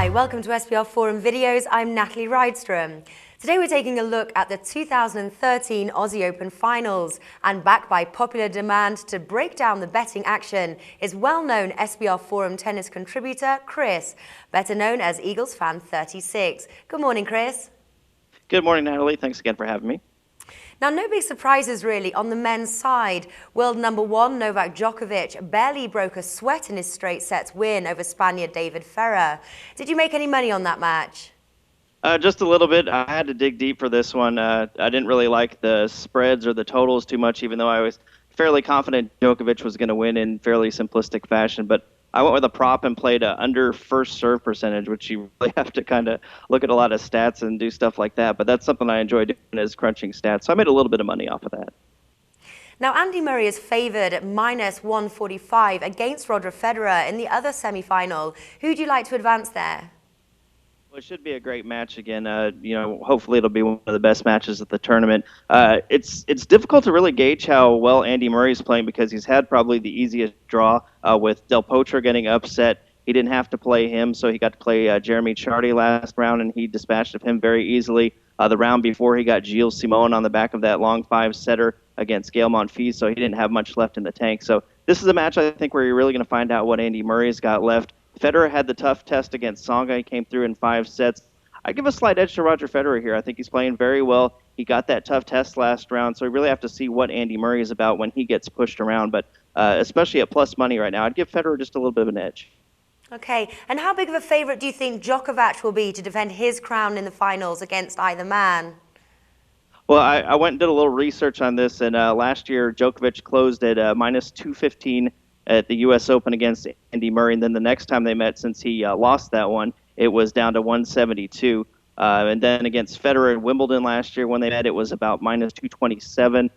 Hi, welcome to SBR Forum Videos. I'm Natalie Rydstrom. Today we're taking a look at the 2013 Aussie Open Finals, and backed by popular demand to break down the betting action is well-known SBR Forum tennis contributor Chris, better known as Eagles Fan 36. Good morning, Chris. Good morning, Natalie. Thanks again for having me. Now, no big surprises really on the men's side. World number one Novak Djokovic barely broke a sweat in his straight sets win over Spaniard David Ferrer. Did you make any money on that match? Just a little bit. I had to dig deep for this one. I didn't really like the spreads or the totals too much, even though I was fairly confident Djokovic was going to win in fairly simplistic fashion. But I went with a prop and played a under first serve percentage, which you really have to kind of look at a lot of stats and do stuff like that. But that's something I enjoy doing, is crunching stats. So I made a little bit of money off of that. Now, Andy Murray is favoured at -145 against Roger Federer in the other semi-final. Who do you like to advance there? Well, it should be a great match again. Hopefully it'll be one of the best matches of the tournament. It's difficult to really gauge how well Andy Murray's playing because he's had probably the easiest draw with Del Potro getting upset. He didn't have to play him, so he got to play Jeremy Chardy last round, and he dispatched of him very easily. The round before, he got Gilles Simon on the back of that long five-setter against Gael Monfils, so he didn't have much left in the tank. So this is a match, I think, where you're really going to find out what Andy Murray's got left. Federer had the tough test against Tsonga. He came through in 5 sets. I give a slight edge to Roger Federer here. I think he's playing very well. He got that tough test last round, so we really have to see what Andy Murray is about when he gets pushed around. But especially at plus money right now, I'd give Federer just a little bit of an edge. Okay, and how big of a favourite do you think Djokovic will be to defend his crown in the finals against either man? Well, I went and did a little research on this, and last year Djokovic closed at -215 at the U.S. Open against Andy Murray, and then the next time they met, since he lost that one, it was down to 172. And then against Federer in Wimbledon last year, when they met, it was about -227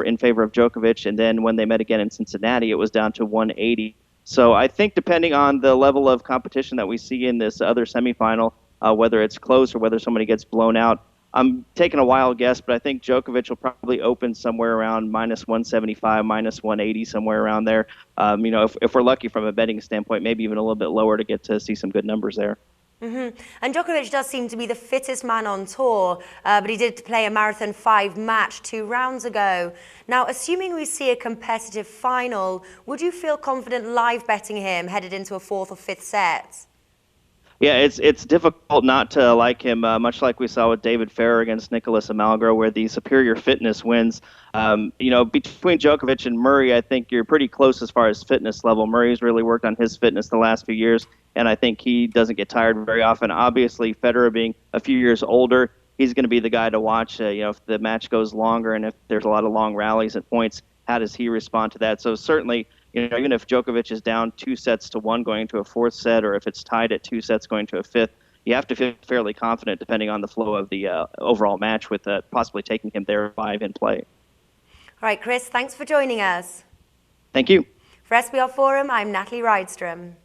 in favor of Djokovic, and then when they met again in Cincinnati, it was down to 180. So I think depending on the level of competition that we see in this other semifinal, whether it's close or whether somebody gets blown out, I'm taking a wild guess, but I think Djokovic will probably open somewhere around -175, -180, somewhere around there. If we're lucky from a betting standpoint, maybe even a little bit lower to get to see some good numbers there. And Djokovic does seem to be the fittest man on tour, but he did play a Marathon 5 match 2 rounds ago. Now, assuming we see a competitive final, would you feel confident live betting him headed into a 4th or 5th set? Yeah, it's difficult not to like him, much like we saw with David Ferrer against Nicolas Almagro, where the superior fitness wins. Between Djokovic and Murray, I think you're pretty close as far as fitness level. Murray's really worked on his fitness the last few years, and I think he doesn't get tired very often. Obviously, Federer being a few years older, he's going to be the guy to watch. If the match goes longer and if there's a lot of long rallies at points, how does he respond to that? So certainly, even if Djokovic is down 2-1 going to a 4th set, or if it's tied at 2 sets going to a 5th, you have to feel fairly confident depending on the flow of the overall match with possibly taking him there 5 in play. All right, Chris, thanks for joining us. Thank you. For SBR Forum, I'm Natalie Rydstrom.